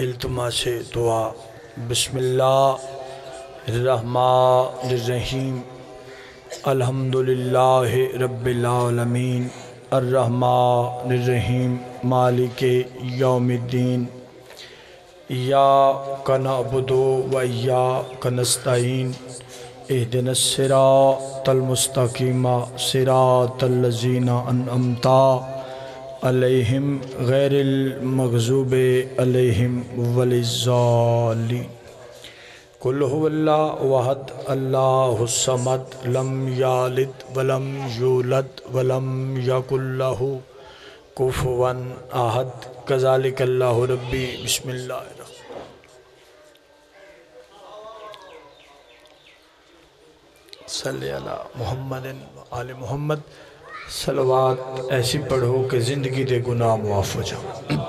التماس دعا بسم اللہ الرحمن الرحیم الحمدللہ رب العالمین الرحمن الرحیم مالک یوم الدین ایاک نعبد و ایاک نستعین اہدنا الصراط المستقیم صراط الذین انعمت علیہم غیر المغضوب علیہم ولا الضالین قل هو اللہ احد اللہ الصمد لم یلد ولم یولد ولم یکن لہ کفوا احد کذالک اللہ ربی بسم اللہ الرحمن صلی علی محمد و آل محمد صلوات ایسی پڑھو کہ زندگی دے گناہ معاف ہو جاؤ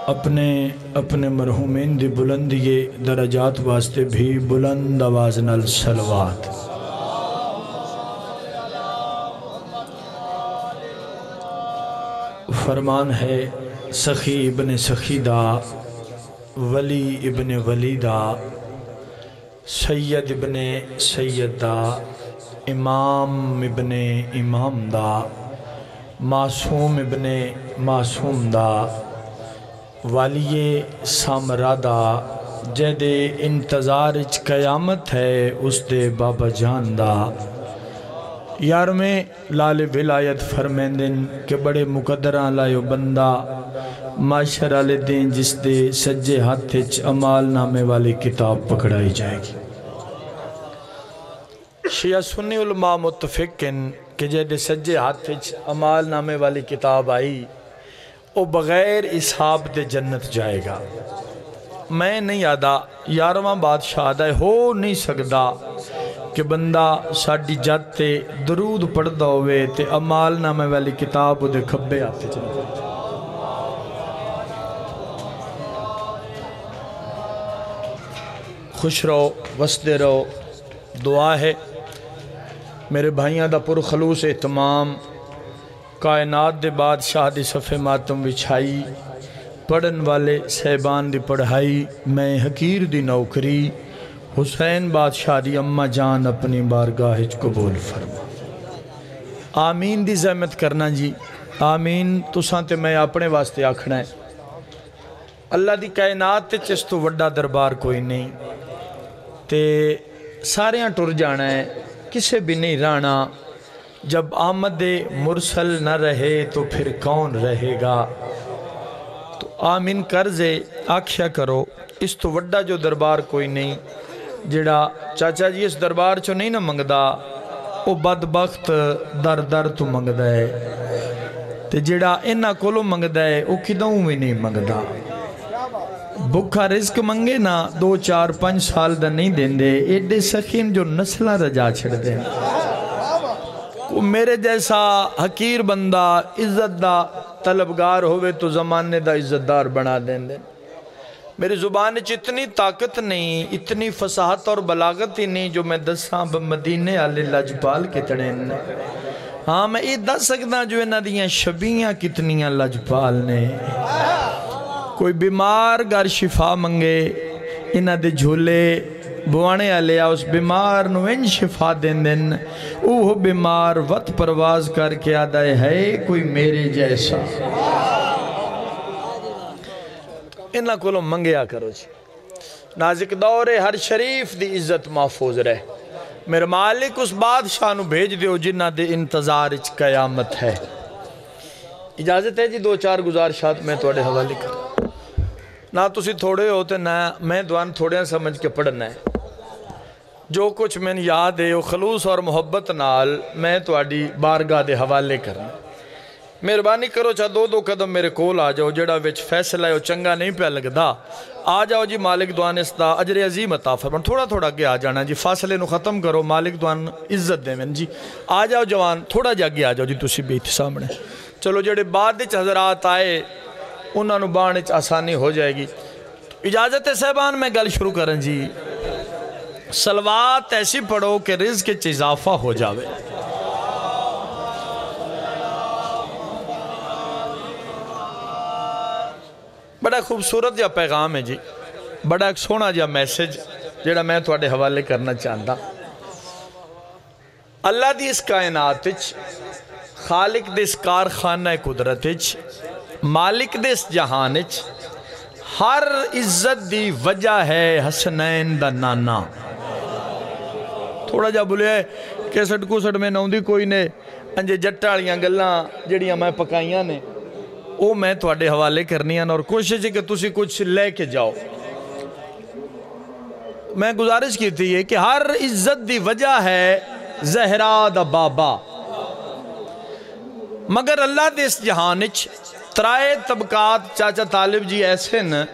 اپنے مرحومین دی بلندی درجات واسطے بھی بلند آواز نال صلوات فرمان ہے سخی ابن سخی دا ولی ابن ولی دا سید ابن سید دا امام ابن امام دا معصوم ابن معصوم دا والی سامرا دا جدے انتظار قیامت ہے اس دے بابا جان دا یار میں لال ولایت فرمیندن کہ بڑے مقدران لائیو بندہ معاشر والے دین جس دے سجے ہاتھ عمال نامے والی کتاب پکڑائی جائے گی شیعہ سنی علماء متفقن کہ جدے سجے ہاتھ عمال نامے والی کتاب آئی وہ بغیر حساب دے جنت جائے گا میں نہیں آدھا یارواں بادشاہ دا ہو نہیں سکدا کہ بندہ ساڑی جات تے درود پڑھدا ہوئے تے عمال نامے والی کتاب دے کھبے آتے چلے خوش رہو وسدے رہو دعا ہے میرے بھائیاں دا پر خلوص اہتمام کائنات دے بادشاہ دی صفحے ماتم وچھائی پڑھن والے صاحبان دی پڑھائی میں حقیر دی نوکری حسین بادشاہ دی اماں جان اپنی بارگاہ قبول فرما آمین دی زحمت کرنا جی آمین تساں تے میں اپنے واسطے آکھنا ہے اللہ دی کائنات تے چس تو وڈا دربار کوئی نہیں تے ساریاں ٹر جانا ہے کسے بھی نہیں رانا جب آمد مرسل نہ رہے تو پھر کون رہے گا تو آمین کرزے آکھیا کرو اس تو وڈا جو دربار کوئی نہیں جڑا چاچا جی اس دربار چو نہیں نہ منگدا او بدبخت در در تو منگدا ہے تے جڑا انہا کولو منگدا ہے او کدوں بھی نہیں منگدا بھکھا رزق منگے نا 2 4 5 سال دا نہیں دیں دے ایڈے سخین جو نسلہ رجا چھڑ دیں میرے جیسا حقیر بندہ عزت دا طلبگار ہوئے تو زمانے دا عزت دار بنا دیں دیں میری زبان اتنی طاقت نہیں اتنی فصاحت اور بلاغت ہی نہیں جو میں دساں مدینے آلے لجپال کتنے ہاں میں یہ دس سکتا جو انہاں دیاں شبیاں کتنیاں لجپال نے کوئی بیمار گر شفا منگے انہاں دے جھولے بوانے آلیا اس بیمار نو ان شفا دیں دن اوہ بیمار وط پرواز کر کے آدھائے ہے کوئی میرے جیسا انہاں کولوں منگیا کرو جی نازک دور ہر شریف دی عزت محفوظ رہے میرے مالک اس بادشاہ نو بھیج دیو جنہ دے انتظار اچ قیامت ہے اجازت ہے جی 2 4 گزارشات میں توڑے حوالے کر نہ تسی تھوڑے ہوتے نہ میں دوان تھوڑے سمجھ کے پڑھنا ہے جو کچھ میں یاد ہے وہ خلوص اور محبت نال میں توڑی بارگاہ دے حوالے کرنا مہربانی کرو چاہ 2 قدم میرے کول آ جاؤ جڑا وچ فیصلہ ہے وہ چنگا نہیں پہ لگدا آ جاؤ جی مالک دوان اس دا اجر عظیم عطا فرمان تھوڑا تھوڑا گیا جانا جی فاصلے نو ختم کرو مالک دوان عزت دے میں جی آ جاؤ جوان تھوڑا جا گیا جاؤ جی تسی بیٹھ سامنے چلو جڑے بعد وچ حضرات آئے انہاں نو بانے چ آسانی ہو جائے گی اجازت صاحبان میں گل شروع کریں جی صلوات ایسی پڑھو کہ رزق چ اضافہ ہو جاوے بڑا خوبصورت جا پیغام ہے جی، بڑا ایک سونا جا میسج جڑا میں تواڈے حوالے کرنا چاہتا۔ اللہ دی اس کائنات وچ، خالق دے اس کارخانہ قدرت وچ، مالک دے اس جہان وچ ہر عزت دی وجہ ہے حسنین دا نانا۔ تھوڑا جا بولے کیسٹ کوسٹ میں ناؤندی کوئی نے، انجے جٹالیاں گلاں جڑیاں میں پکائیاں نے وہ میں تواڈے حوالے کرنی ہیں، اور کوشش ہے کہ تسی کچھ لے کے جاؤ۔ میں گزارش کی تھی کہ ہر عزت دی وجہ ہے زہرا دا بابا، مگر اللہ دے اس جہان وچ ترائے طبقات چاچا طالب جی ایسے ن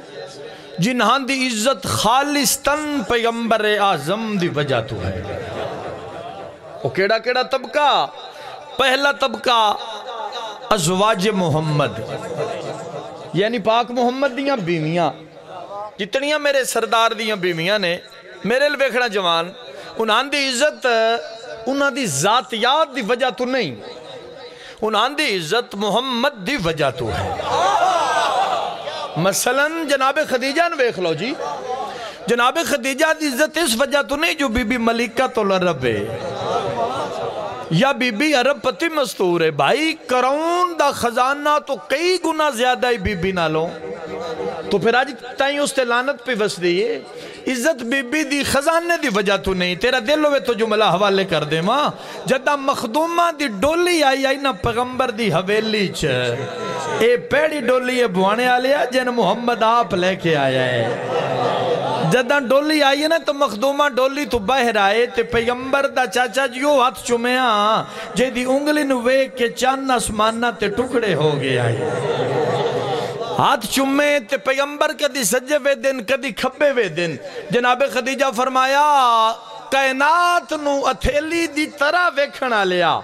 جنہاں دی عزت خالصتاً پیغمبر اعظم دی وجہ تو ہے۔ وہ کیڑا کیڑا طبقہ؟ پہلا طبقہ ازواج محمد، یعنی پاک محمد دیاں بیویاں، جتنیاں میرے سردار دیاں بیویاں نے میرے لویکھنا جوان، انہاں دی عزت انہاں دی ذاتیات دی وجہ تو نہیں، انہاں دی عزت محمد دی وجہ تو ہے۔ مثلا جناب خدیجہ نے ویکھ لو جی، جناب خدیجہ دی عزت اس وجہ تو نہیں جو بی بی ملکۃ العرب ہے یا بی بی عرب پتی مستور ہے، بھائی کرون دا خزانہ تو کئی گنا زیادہ ہی بی بی نہ لو، تو پھر آج تائیں اس تے لعنت پہ وس دیئے۔ عزت بی بی دی خزانے دی وجہ تو نہیں، تیرا دل ہوئے تو جملہ حوالے کر دے ماں، جدہ مخدومہ دی ڈولی آئی نا پیغمبر دی حویلی چھ، اے پیڑی ڈولی ہے بوانے آلیا جن محمد آپ لے کے آیا ہے۔ جدہ ڈولی آئی ہے نا تو مخدومہ ڈولی تو باہر آئے تے پیغمبر دا چاچا جیو ہاتھ چومیاں جے دی انگلی نوے کے چاند اسمانہ تے ٹکڑے ہو گیا ہے۔ ہاتھ چمے تے پیغمبر کدی سجے وے دن کدی کھبے وے دن، جناب خدیجہ فرمایا کائنات نو اتھیلی دی طرح ویکھنا لیا،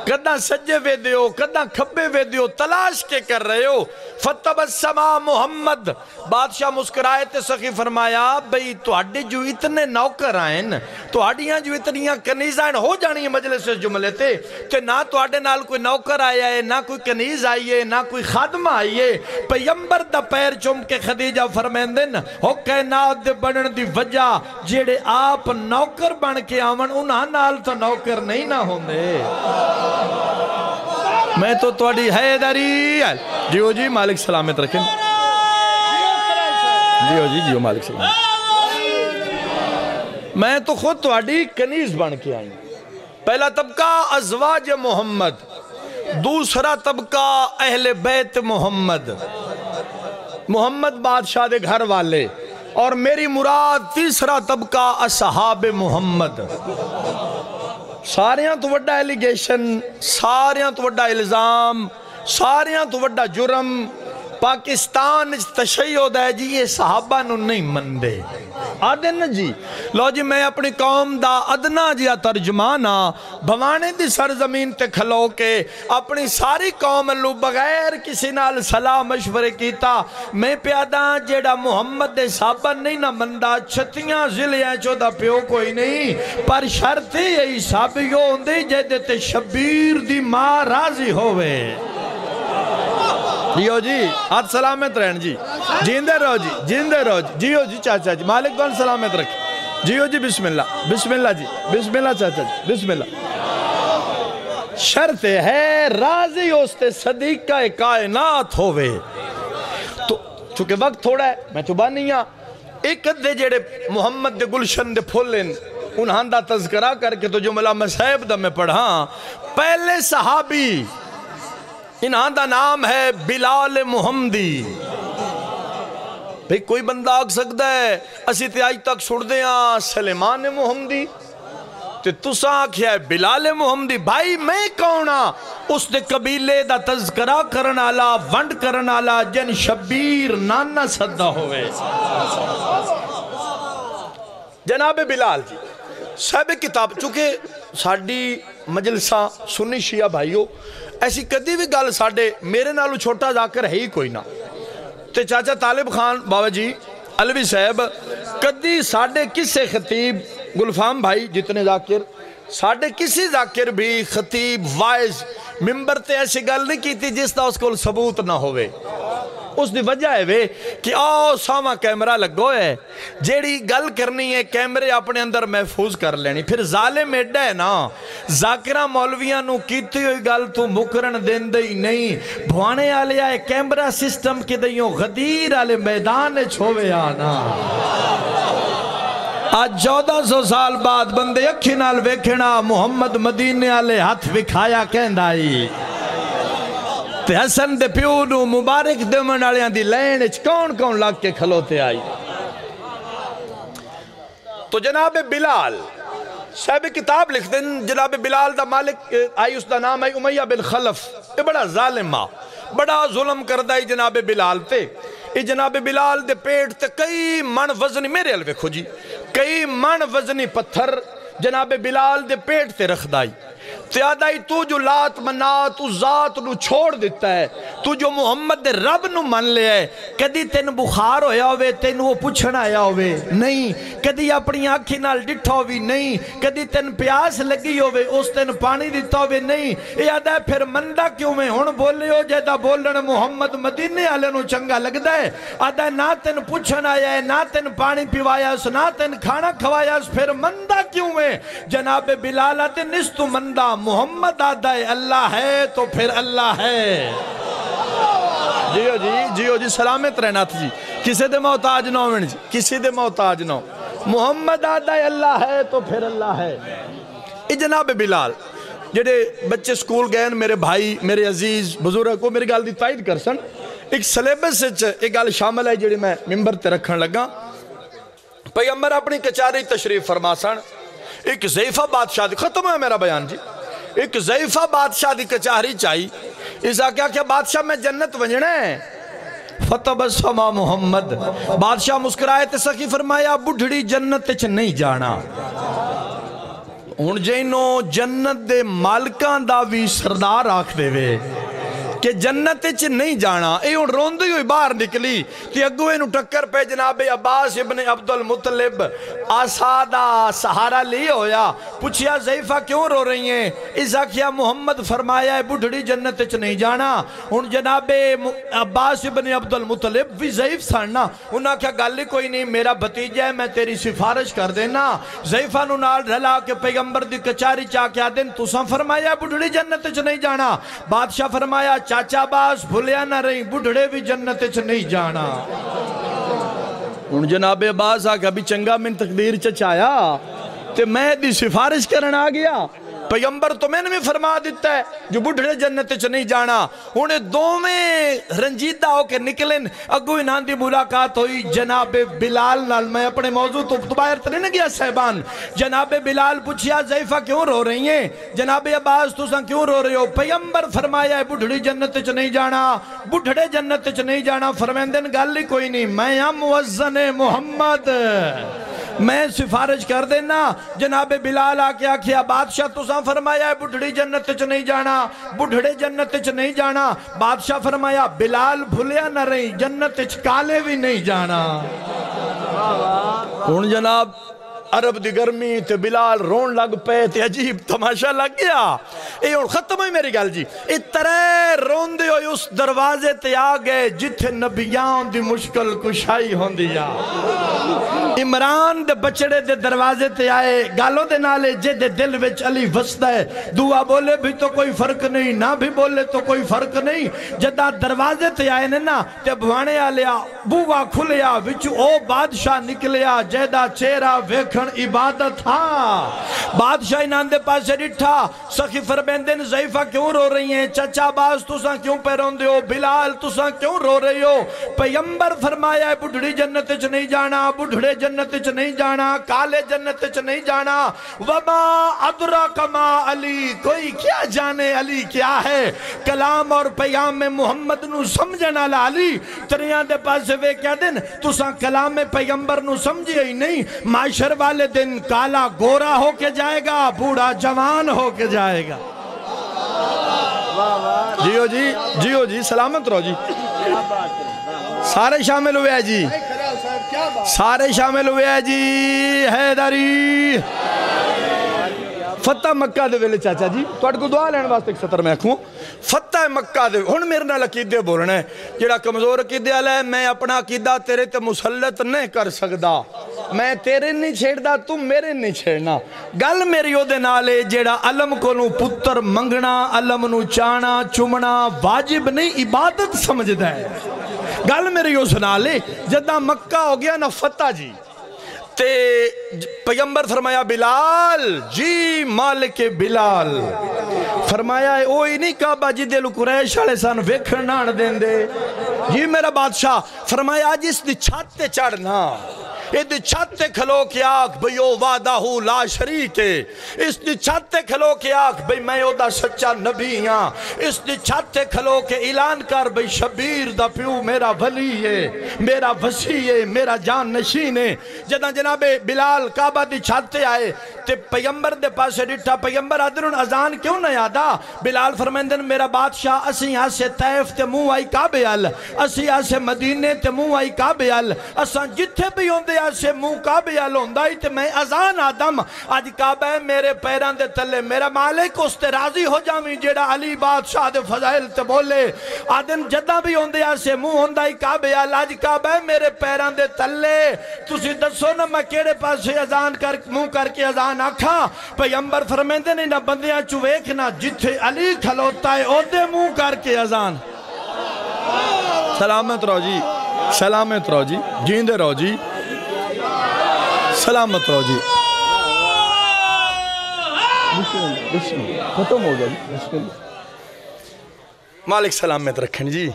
کدہ سجے وے دیو کدہ کھبے وے دیو تلاش کے کر رہے ہو۔ فتبسما محمد، بادشاہ مسکرائے تے سخی فرمایا بھئی تو ہڈی جو اتنے نوکر آئیں، تو ہڈیاں جو اتنیاں کنیز آئیں ہو جانی مجلس سے جملے تے نہ تو ہڈے نال کوئی نوکر آیا ہے، نہ کوئی کنیز آئی ہے، نہ کوئی خادمہ آئی ہے۔ پیغمبر دا پیر چم کے خدیجہ فرمین دن ہو کائنات دے بڑھن دی وجہ جیڑے آپ نوکر بن کے آون انہاں نال تو نوکر نہیں نہ ہوندے۔ میں تو توڑی حیدری جیو جی مالک سلامت رکھیں، جیو جی جیو مالک سلامت، میں تو خود توڑی کنیز بن کے آئیں۔ پہلا طبقہ ازواج محمد، دوسرا طبقہ اہل بیت محمد، محمد بادشاہ دے گھر والے، اور میری مراد تیسرا طبقہ اصحاب محمد۔ ساریاں تو وڈا ایلیگیشن، ساریاں تو وڈا الزام، ساریاں تو وڈا جرم پاکستان تشیعہ ہے جی، یہ صحابہ نو نہیں مندے آدھے نا جی۔ لو جی میں اپنی قوم دا ادنا جیا ترجمانا بھوانے دی سرزمین تے کھلو کے اپنی ساری قوم لو بغیر کسی نال صلاح مشورے کیتا، میں پیادا جیڑا محمد دے صحابہ نہیں نہ مندہ، چھتیاں ضلعیں چودہ پیو کوئی نہیں، پر شرطی یہی صحابیوں ہوندے جیدے تے شبیر دی ماں راضی ہوئے۔ جیو جی ہاتھ سلامت رہن جی، جیندے رہو جی، جیندے رہو جی، جیو جی چاچا جی، مالک کون سلامت رکھے، جیو جی بسم اللہ، بسم اللہ جی، بسم اللہ چاچا جی، بسم اللہ۔ شرط ہے راضی ہوستے صدیقہ کائنات ہوئے، تو چونکہ وقت تھوڑا ہے میں چوبا نہیں ہاں، ایک دے جیڑے محمد دے گلشن دے پھولن انہاں دا تذکرہ کر کے تو جملہ مسائب دا میں پڑھاں۔ پہلے صحابی انہاں دا نام ہے بلال محمدی۔ بھئی کوئی بندہ آگ سکتا ہے اسی تے آج تک سڑ دیاں سلیمان محمدی تے تساں آکھیا ہے بلال محمدی، بھائی میں کونا اس دے قبیلے دا تذکرہ کرنالا ونڈ کرنالا جن شبیر نانا صدہ ہوئے۔ جناب بلال جی صاحب کتاب، چونکہ ساڑی مجلسہ سنی شیعہ بھائیو ایسی کدی بھی گل ساڑے میرے نالو چھوٹا ذاکر ہے ہی کوئی نہ، تے چاچا طالب خان بابا جی علوی صاحب کدی ساڑے کسے خطیب گلفام بھائی جتنے ذاکر ساڑے کسی ذاکر بھی خطیب وائز ممبر تے ایسی گل نہیں کی تھی جس دا اس کو ثبوت نہ ہوئے۔ اس دی وجہ ہے وے کہ آؤ ساما کیمرہ لگو ہے جیڑی گل کرنی ہے کیمرے اپنے اندر محفوظ کر لینی پھر ظالم ایڈا ہے نا ذاکرہ مولویاں نو کیتی ہوئی گل تو مکرن دین دئی نہیں بھوانے آلے آئے کیمرہ سسٹم کے دیوں غدیر آلے میدان چھوے آنا آج 1400 سال بعد بندے اکھی نال ویکھنا محمد مدینے آلے ہاتھ وکھایا کہندائی تے حسن دے پیو نو مبارک دے منالیاں دی لین اچھ کون کون لگ کے کھلوتے آئی تو جناب بلال صاحب کتاب لکھ دیں جناب بلال دا مالک آئی اس دا نام ہے امیہ بن خلف یہ بڑا ظالم ماں بڑا ظلم کردائی جناب بلال تے یہ جناب بلال دے پیٹ تے کئی من وزنی میرے الوے کھو جی کئی من وزنی پتھر جناب بلال دے پیٹ تے رکھ دائی تیادائی تو جو لات منات تو ذات نو چھوڑ دیتا ہے تو جو محمد دے رب نو من لے ہے کدی تین بخار ہویا ہوئے تین وہ پوچھنا آیا ہوئے نہیں کدی اپنی آنکھی نال ڈٹھا ہوئی نہیں کدی تین پیاس لگی ہوئے اس تین پانی دیتا ہوئے نہیں یادہ پھر مندہ کیوں میں ہون بولے ہو جیدہ بولن محمد مدینے آلے نو چنگا لگ دے آدھا نہ تین پوچھنا آیا ہے نہ تین پانی پیوایا اس نہ تین کھانا کھوایا اس پھر مندہ کیوں میں جناب بلال آتے نستو مندہ محمد آدھا ہے اللہ ہے تو پھر اللہ ہے جیو جی سلامت رہنا تھی جی کسی دے محتاج نہ ہوئے جی کسی دے محتاج نہ محمد آدھا ہے اللہ ہے تو پھر اللہ ہے اے جناب بلال جڑے بچے سکول گئے میرے بھائی میرے عزیز بزرگ کو میری گال دی تائید کر سن ایک سلیبس سے ایک گال شامل ہے جڑی میں ممبر تے رکھن لگا پیغمبر اپنی کچاری تشریف فرما سن ایک ضعیفہ بادشاہ دی ختم ہے میرا بیان جی ایک ضعیفہ بادشاہ دی کچاری چاہی اسا کیا بادشاہ میں جنت ونجنے ہیں فتبسما محمد بادشاہ مسکرائے تے سخی فرمایا بڑھڑی جنت چھ نہیں جانا ہن جینو جنت دے مالکان دا بھی سردار آکھ دے وے کہ جنت چھ نہیں جانا اے ان روندی ہوئی باہر نکلی تی اگوے نو ٹکر پہ جناب عباس ابن عبدالمطلب آسادہ سہارا لی ہویا پوچھیا ضعیفہ کیوں رو رہی ہیں اسا کیا محمد فرمایا ہے بڑھڑی جنت چھ نہیں جانا ان جناب عباس ابن عبدالمطلب بھی ضعیف ساننا انہاں کیا گالی کوئی نہیں میرا بھتیجہ ہے میں تیری سفارش کر دینا ضعیفہ نو نال رلا کے پیغمبر دی کچاری چاہ کیا دن تُساں فرمایا بڑھڑی جنت چھ نہیں جانا بادشاہ فرمایا چاچا باس بھولیا نہ رہی بڑھڑے بھی جنت چھ نہیں جانا ان جناب عباس آگا بھی چنگا من تقدیر چایا تے میں دی سفارش کرنا آگیا پیغمبر تو میں نے بھی فرما دیتا ہے جو بڑھڑے جنت چھ نہیں جانا انہیں دو میں رنجیدہ ہو کے نکلیں اگو انہاں دی ملاقات ہوئی جناب بلال نال میں اپنے موضوع تو باہر ترے نہ گیا صاحبان جناب بلال پوچھیا ضعیفہ کیوں رو رہی ہیں جناب عباس تو سن کیوں رو رہے ہو پیغمبر فرمایا ہے بڑھڑی جنت چھ نہیں جانا بڑھڑے جنت چھ نہیں جانا فرمیندن گالی کوئی نہیں میں ہم موزن محمد میں سفارش کر دینا جناب بلال آکے آکھیا بادشاہ تو سن فرمایا ہے بڑھڑی جنت چھ نہیں جانا بڑھڑے جنت چھ نہیں جانا بادشاہ فرمایا بلال بھولیا نہ رہی جنت چھ کالے بھی نہیں جانا ان جناب عرب دی گرمی تے بلال رون لگ پے تے عجیب تماشا لگ گیا اے اور ختم ہوئی میری گل جی اے ترے رون دے ہوئی اس دروازے تے آگئے جتھے نبیان دی مشکل کشائی ہون دیا عمران دے بچڑے دے دروازے تے آئے گالوں دے نالے جے دے دل وچ علی وسط ہے دعا بولے بھی تو کوئی فرق نہیں نہ بھی بولے تو کوئی فرق نہیں جدہ دروازے تے آئے نا تے بھوانے آلیا بوا کھلیا وچ او بادشاہ نکلیا جیدہ چہرہ ویکھن عبادت ہاں بادشاہ انہاں دے پاس سے ڈٹھا سخی فرمیندن ضعیفہ کیوں رو رہی ہیں چچا باز تُساں کیوں پیرون دے ہو بلال تُساں کیوں رو رہی ہو پیغمبر فرمایا ہے بڑھڑی جنت چھ نہیں جانا بڑھڑے جنت چھ نہیں جانا کالے جنت چھ نہیں جانا وما ادراک ما علی کوئی کیا جانے علی کیا ہے کلام اور پیغام میں محمد نو سمجھنا علی تریاں دے پاس سے وے کیا دن تُساں کلام میں پیغمبر نو سمجھے ہی نہیں معاشر والے دن کالا گورا ہو کے جائے گا بوڑھا جوان ہو کے جائے گا جیو جی سلامت رہو جی سارے شامل ہوئے ہیں جی سارے شامل ہوئے ہیں جی حیدری فتح مکہ دے ویلے چاچا جی تو کو دعا لین واسطے ایک سطر میں آکھوں فتح مکہ دے ہن میرے نال عقیدے بولنا ہے جڑا کمزور عقیدے والا ہے میں اپنا عقیدہ تیرے تے مسلط نہیں کر سکدا میں تیرے نہیں چھیڑدا تم میرے نہیں چھیڑنا گل میری او دے نال ہے جڑا علم کولوں پتر منگنا علم نو چانا چمنا واجب نہیں عبادت سمجھدا ہے گل میری اس نال ہے جداں مکہ ہو گیا نا فتح جی تے پیغمبر فرمایا بلال جی مالک بلال فرمایا اوہی نہیں کعبہ جی دے لو قریش والے سن ویکھن نہ دین دے جی میرا بادشاہ فرمایا جس دی چھت تے چڑھنا یہ دی چھت تے کھلو کے آکھ بھئی او وعدہ لا شریک ہے اس دی چھت تے کھلو کے آکھ بھئی میں او دا سچا نبی ہاں اس دی چھت تے کھلو کے اعلان کر بھئی شبیر دا پیو میرا ولی ہے میرا وسیع ہے میرا جان نشین ہے جدہ جناب بلال کعبہ دی چھت تے آئے تے پیغمبر دے پاسے ڈٹھا پیغمبر آدھرون اذان کیوں نہ یادا بلال فرمیندن میرا بادشاہ اسی یہاں سے طیف تے منہ آئی کعبے ال اسی یہاں سے مدینے تے منہ آئی کعبے ال اسان جتھے بھی ہوندے سے منہ کعبے ال ہوندائی تے میں اذان آدم آج کعبہ میرے پیران دے تلے میرا مالک اس تے راضی ہو جاویں جیڑا علی بادشاہ دے فضائل تے بولے آدم جدہ بھی ہوندے سے منہ ہوندائی کعبے ال آج کعبہ میرے پیران دے تلے تسی دسو نا میں کیڑے پاس سے اذان کر منہ کر کے اذان آکھا پیغمبر فرمیندے نہیں نہ بندیاں چویکنا جتھے علی کھلوتا ہے او دے منہ کر کے اذان سلامت رہو جی سلامت رہو جی جیندے رہو جی سلامت رہو جی ختم ہو گیا مالک سلامت رکھیں جی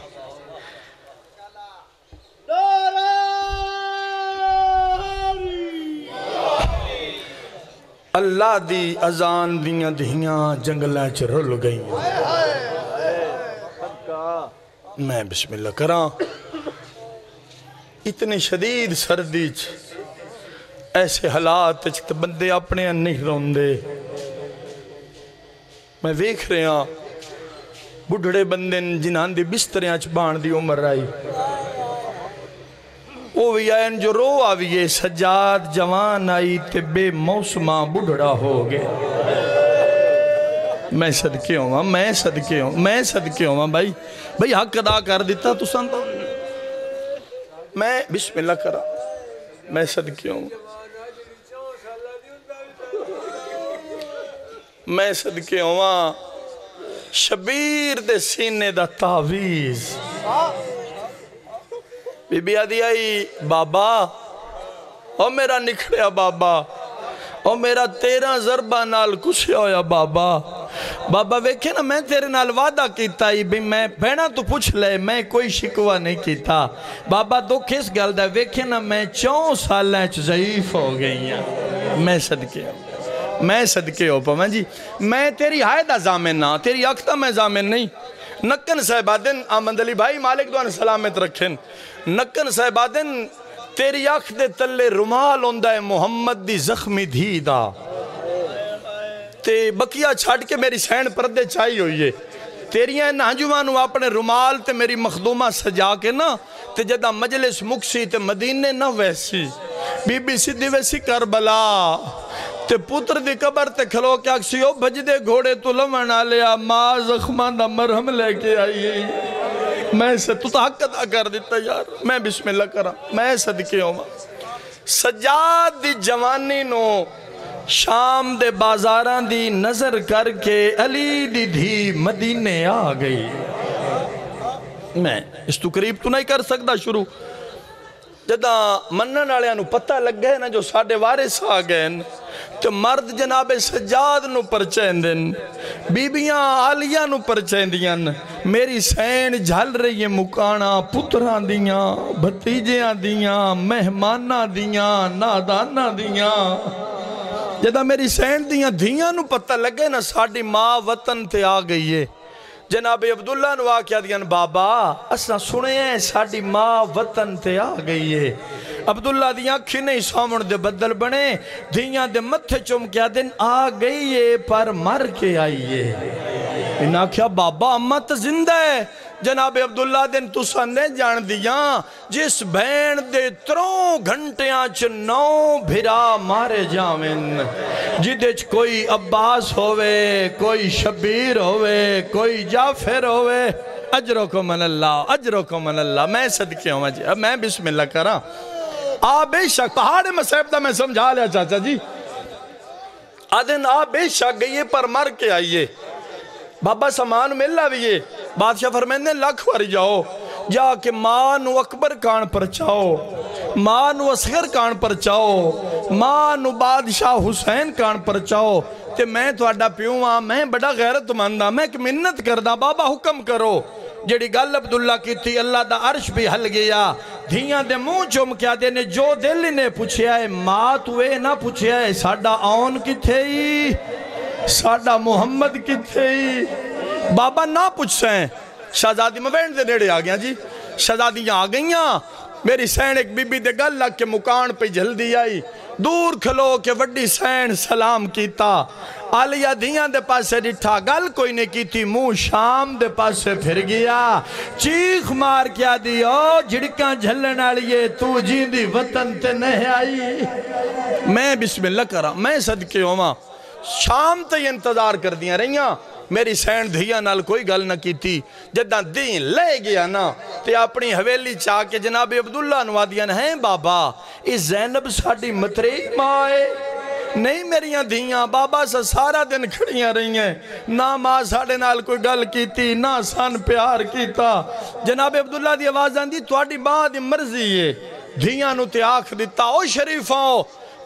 اللہ دی اذان دیاں دہیاں جنگلیں چ رل گئی میں بسم اللہ کراں اتنی شدید سردی ایسے حالات بندے اپنے نہیں روندے میں ویکھ رہے ہاں بڑھڑے بندے جنہاں دی بستریاں بان دی عمر آئی وہ بھی آئین جو رو آویے سجاد جوان آئی تے بے موسمہ بڑھڑا ہو گئے میں صدقے ہوں میں صدقے ہوں میں صدقے ہوں بھائی حق ادا کر دیتا تو سنتا میں بسم اللہ کرا میں صدقے ہوں میں صدقے ہوں شبیر دے سینے دا تعویز بی بی آدھی آئی بابا او میرا نکھڑیا بابا او میرا 13 ضربہ نال کچھ ہویا بابا بابا ویکھے نا میں تیرے نال وعدہ کیتا ہی بھی میں بہنا تو پوچھ لے میں کوئی شکوہ نہیں کیتا بابا تو کس گل دا ویکھے نا میں 4 سالیں ضعیف ہو گئی ہیں میں صدقے ہوں میں صدقے ہو پاؤں جی میں تیری حائدہ زامن نہ تیری اکتہ میں زامن نہیں نکن صاحبادن آمد علی بھائی مالک دوان سلامت رکھیں نکن صاحبادن تیری آنکھ دے تلے رمال ہوندہ ہے محمد دی زخمی دھی دا تے بکیا چھاڑ کے میری سین پردے چاہی ہوئی ہے تیریاں ناجوانو اپنے رمال تے میری مخدومہ سجا کے نا تے جدہ مجلس مکسی تے مدینے نہ ویسی بی بی صدی ویسی کربلا تے پتر دی قبر تے کھلو کیا کسیو بجدے گھوڑے تو لمن آلیا ماں زخمان دا مرہم لے کے آئی میں سے تو حق ادا کر دیتا یار میں بسم اللہ کرا میں صدقے ہوں سجاد دی جوانی نو شام دے بازاران دی نظر کر کے علی دی دھی مدینے آ گئی میں اس تو قریب تو نہیں کر سکتا شروع جدہ منن والے نو پتہ لگ گئے نا جو ساڑھے وارث آ گئے تو مرد جناب سجاد نو پرچین دن بیبیاں آلیاں نو پرچین دیاں میری سین جھل رہی ہے مکانا پتران دیاں بھتیجیاں دیاں مہماناں دیاں ناداناں دیاں جدہ میری سین دیاں دھیاں نو پتہ لگے نا ساڑھی ماں وطن تے آ گئی ہے جناب عبداللہ نو آکیا دیاں بابا اسنا سنے ہیں ساڑھی ماں وطن تے آ گئی ہے عبداللہ دیاں کھنے سامن دے بدل بنے دھیاں دے متھے چمکیا دن آ گئی ہے پر مر کے آئی ہے انہاں کیا بابا اماں تو زندہ ہے جناب عبداللہ دن تساں نے جان دیاں جس بین دے 3 گھنٹیاں چ 9 بھرا مارے جاویں جدیچ کوئی عباس ہوئے کوئی شبیر ہوئے کوئی جعفر ہوئے اجرکم من اللہ میں صدقے ہوں جی اب میں بسم اللہ کراں آپ بے شک پہاڑ مسیب دا میں سمجھا لیا چاچا جی آدھن آپ بے شک گئیے پر مر کے آئیے بابا سامان مل لاویے بادشاہ فرمیندے لاکھ واری جاؤ جا کے مانو اکبر کان پر چاؤ مانو اصغر کان پر چاؤ مانو بادشاہ حسین کان پر چاؤ تے میں تو اڈا پیوں میں بڑا غیرت مندہ میں ایک منت کردہ بابا حکم کرو جڑی گل عبداللہ کی تھی اللہ دا عرش بھی ہل گیا دھیاں دے منہ چوم کیا دینے جو دل نے پوچھیا ہے ماں توے نہ پوچھیا ہے ساڑا آن کی تھے ساڑا محمد کی تھے بابا نہ پوچھ سیں شہزادی موین دے نیڑے آ گیا جی شہزادیاں آ گئیاں میری سین ایک بی بی دے گل لگ کے مکان پہ جلدی آئی دور کھلو کے وڈی سین سلام کیتا آلیہ دھیاں دے پاسے ڈٹھا گل کوئی نے کی تھی منہ شام دے پاسے پھر گیا چیخ مار کیا دیو جھڑکاں جھلن آلیے تو جیندی وطن تے نہیں آئی میں بسم اللہ کرا میں صدقے ہوما شام تے انتظار کر دیا رہیاں میری سین دھیاں نال کوئی گل نہ کی تھی جدہ دین لے گیا نا تے اپنی حویلی چاہ کے جناب عبداللہ نوادیاں ہیں بابا اس زینب ساڑی متری مائے نہیں میریاں دھیاں بابا سے سارا دن کھڑیاں رہی ہیں نہ ماں ساڑے نال کوئی گل کی تھی نہ سان پیار کیتا جناب عبداللہ دی آواز آن دی توڑی ماں دی مرضی ہے دھیاں نو تے آنکھ دیتا او شریفاں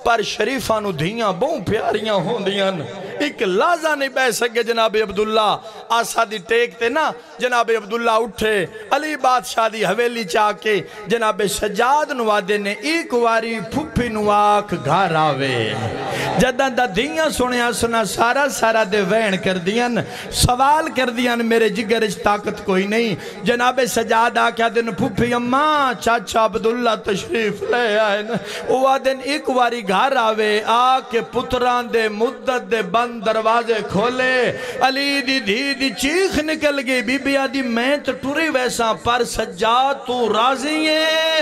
پر شریفاں نو دھیاں بہوں پیاریاں ہوں دیاں ایک لازہ نہیں بہ سکے جناب عبداللہ آسا دی ٹیک تے نا جناب عبداللہ اٹھے علی بادشاہ دی حویلی چاہ کے جناب سجاد نوادے نے ایک واری پھپی نواک گھر آوے جدہ دا دھیاں سنیا سنا سارا دے وین کر دیاں سوال کر دیاں میرے جگرش طاقت کوئی نہیں جناب سجاد آکیا دن پھپی اماں چاچا عبداللہ تشریف لے آئے وہ دن ایک واری گھر آوے آکے پتران دے مدت دے بند دروازے کھولے علی دی دھی دی چیخ نکل گئی بی بی آدھی میں تو ٹوری ویسا پر سجاد تو راضی ہے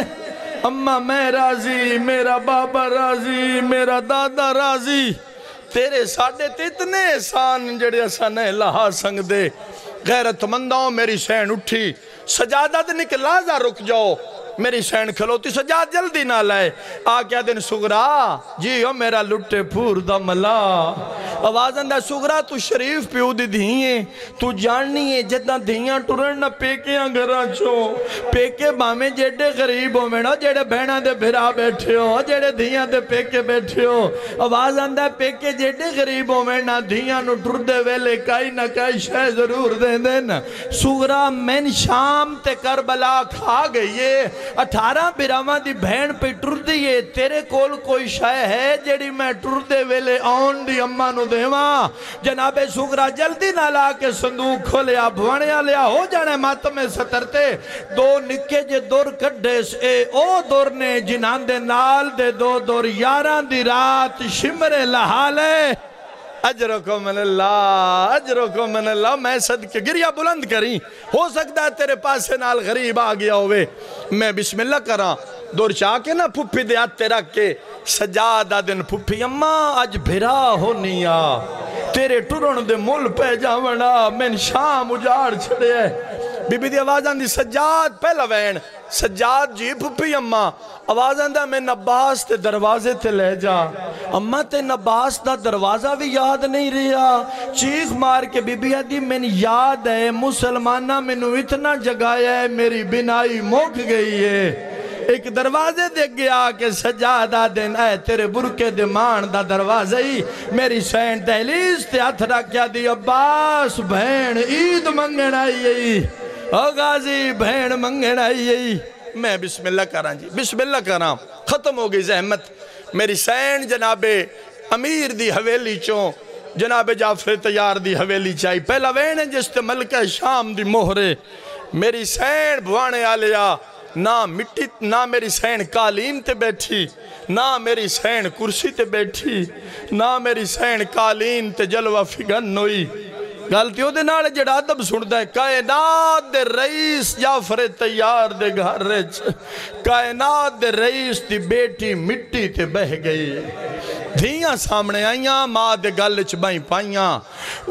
اممہ میں راضی میرا بابا راضی میرا دادا راضی تیرے ساڑھے تے اتنے احسان جڑے ایسا نہیں لہا سنگ دے غیرت مندوں میری سین اٹھی سجادت نکلازہ رک جاؤ میری سین کھلوتی سجاد جلدی نہ لائے آکیا دن سغرا جی ہو میرا لٹے پھور دا ملا آواز اندہ سغرا تو شریف پیو دی دھیئیں تو جاننی ہے جدہ دھیاں ٹورن نہ پیکے انگرہ چھو پیکے بامیں جیڑے غریب ہو میں نا جیڑے بہنہ دے بھرا بیٹھے ہو جیڑے دھیاں دے پیکے بیٹھے ہو آواز اندہ پیکے جیڑے غریب ہو میں نا دھیاں نو ٹر دے ویلے کائی نہ کائی شہ ضرور دے دینا سغرا من شام تے کربلا کھا گئی 18 براما دی بہن پہ ٹر دیئے تیرے کول کوئی شاہ ہے جیڑی میں ٹر دے ویلے آن دی اممہ نو دیواں جناب سغرا جلدی نہ لا کے صندوق کھولیا بھوانیا لیا ہو جانے ماتم سترتے دو نکے جے دور کڈیس اے او دور نے جنان دے نال دے دو دور یاران دی رات شمر لحالے اجرکم من اللہ میں صدقے گریہ بلند کریں ہو سکتا ہے تیرے پاسے نال غریب آ گیا ہوئے میں بسم اللہ کراں دور چاہ کے نا پھپی دے آتے رکھ کے سجادہ دن پھپی اماں آج بھرا ہونی آ تیرے ٹرن دے مل پہ جاونا من شام اجاڑ چھڑے بی بی دی آواز آن دی سجاد پہلا وین سجاد جی پھپی اماں آواز آن دا میں نباس تے دروازے تے لے جا اماں تے نباس دا دروازہ بھی یاد نہیں رہا چیخ مار کے بی بی دی میں یاد ہے مسلمانہ میں نو اتنا جگایا ہے میری بنائی موک گئی ہے ایک دروازے دیکھ گیا کہ سجادہ دن اے تیرے برکے دمان دا دروازہ ہی میری سین دہلیز تے ہاتھ رکھیا دی عباس بہن عید منگن آئی ہے او غازی بہن منگن آئی ہے میں بسم اللہ کراں جی بسم اللہ کراں ختم ہو گئی زحمت میری سین جناب امیر دی حویلی چوں جناب جعفر تیار دی حویلی چاہی پہلا وین ہے جس تے ملکہ شام دی مہرے میری سین بھوانے آلیا نہ میری سین قالین تے بیٹھی نہ میری سین کرسی تے بیٹھی نہ میری سین قالین تے جلوہ فگن ہوئی گلتی ہو دے نالے جڑا ادب سندا ہے کائنات دے رئیس جعفر تیار دے گھر رچ کائنات دے رئیس دی بیٹی مٹی تے بہ گئی دھیاں سامنے آئیاں ماں دے گلچ بائیں پائیاں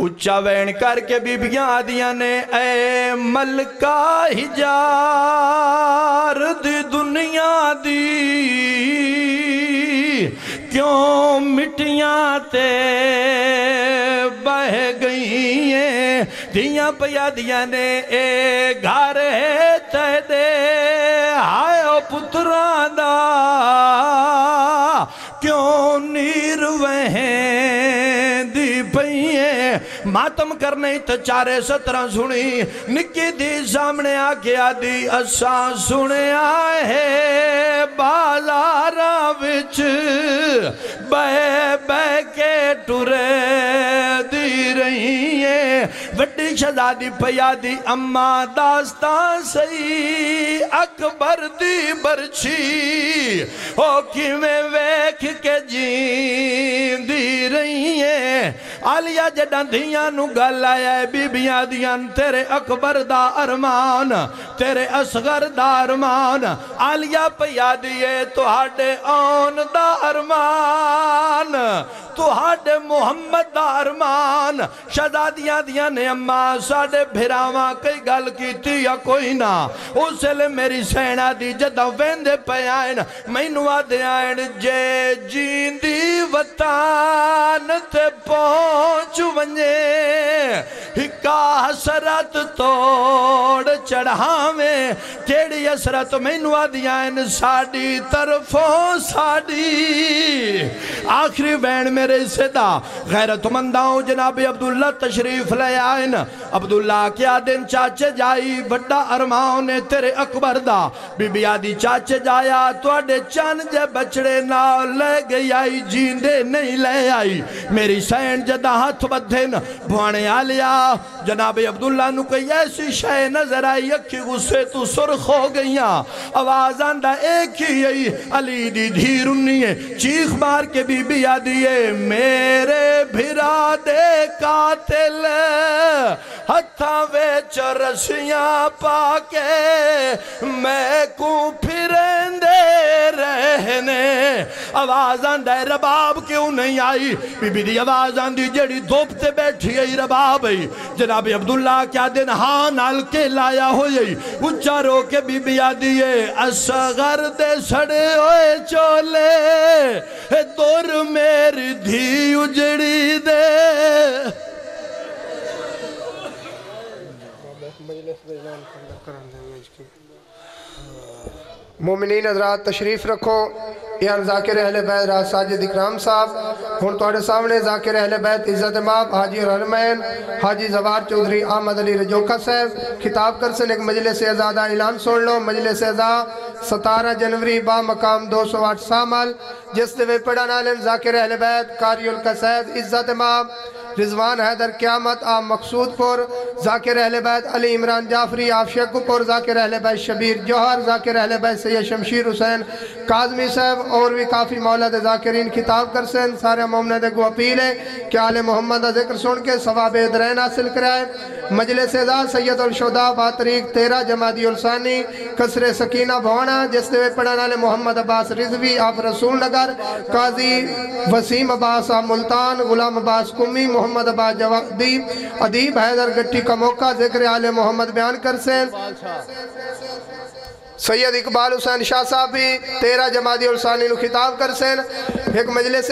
اچھا وین کر کے بیبیاں آدیاں نے اے ملکہ ہجار دی دنیا دی کیوں مٹیاں تے بہ گئی ہیں دھیاں پیا دیا نے اے گھر ہے تے دے ہائے او پتران دا کیوں نیر وہیں دی پئیے ماتم کرنے تو چارے سترہ سنی نکی دی سامنے آکے آدھی اساں سنے آئے بازارہ وچ بے بے کے ٹرے دی رہی ہیں وڈی شہزادی پیادی اماں داستان سئی اکبر دی برچی او کیویں ویکھ کے جین دی رہی ہیں عالیہ جڑاں دھیاں نو گل آیا ہے بیبیاں دیاں تیرے اکبر دا ارمان تیرے اصغر دا ارمان عالیہ پیادی ہے تو ہاڑے آن دا ارمان تو ہاڑے محمد دا ارمان شہزادیاں دیاں نے اماں ساڑے بھراواں کئی گل کی تھی یا کوئی نہ اسے لے میری سینہ دی جدہ ویندے پہ آئین میں نوا دے آئین جے جین دی وطان تے پہنچ ونجے ہکا حسرت توڑ چڑھاویں کیڑی حسرت میں نوا دے آئین ساڑی طرفوں ساڑی آخری وین میرے صدا غیرت منداؤں جناب عبداللہ تشریف لے آئین عبداللہ کیا دن چاچے جائی بڑا ارمان تیرے اکبر دا بی بی آدھی چاچے جایا تو اڈے چان جے بچڑے نہ لے گئی آئی جیندے نہیں لے آئی میری سین جدہ ہاتھ بدھن بھوانے آلیا جناب عبداللہ نو کئی ایسی شے نظر آئی اکھی غصے تو سرخ ہو گئیاں آواز آندہ ایک ہی یہی علی دی دھیر انہی ہے چیخ مار کے بی بی آدھی ہے میرے بھرا دے قاتل ہتھاں ویچ رسیاں پاکے میں کو پھریں دے رہنے آواز آندہ ہے رباب کیوں نہیں آئی بی بی دی آواز آندھی جڑی دھوپتے بیٹھی ہے رباب ہے جناب عبداللہ کیا دن ہاں نال کے لایا ہوئی اچھا رو کے بی بی آدھی ہے اصغر دے سڑے ہوئے چولے دور میری دھی اجڑی دے مومنین حضرات تشریف رکھو یہاں ذاکر اہل بیت راز ساجد اکرام صاحب ہون توڑے سامنے ذاکر اہل بیت عزت ماب حاجی رحمین حاجی زوار چودھری احمد علی رجوکہ صاحب خطاب کرسن ایک مجلس ازادہ اعلان سن لو مجلس ازادہ 17 جنوری با مقام 208 سامل جس دے پڑھن عالم ذاکر اہل بیت قاری القصید عزت ماب رضوان حیدر قیامت آم مقصود پور ذاکر اہل بیت علی عمران جعفری آفشک پور ذاکر اہل بیت شبیر جوہر ذاکر اہل بیت سید شمشیر حسین قاظمی صاحب اور بھی کافی مولد ذاکرین خطاب کرسن سارے مومنہ دے کو اپیل ہے کہ آل محمد ذکر سن کے ثواب درین حاصل کرائے مجلس ازاد سید الشہداء باتریق 13 جمادی الثانی قصر سکینہ بھوانا جس دے پڑھن والے محمد عباس رضوی آپ رسول نگر قاضی وسیم عباس آپ ملتان غلام عباس کمی محمد عباس جوادی ادیب حیدر گٹی کا موقع ذکر آل محمد بیان کرسن سید اقبال حسین شاہ صاحب بھی 13 جمادی الثانی نو خطاب کرسن ایک مجلس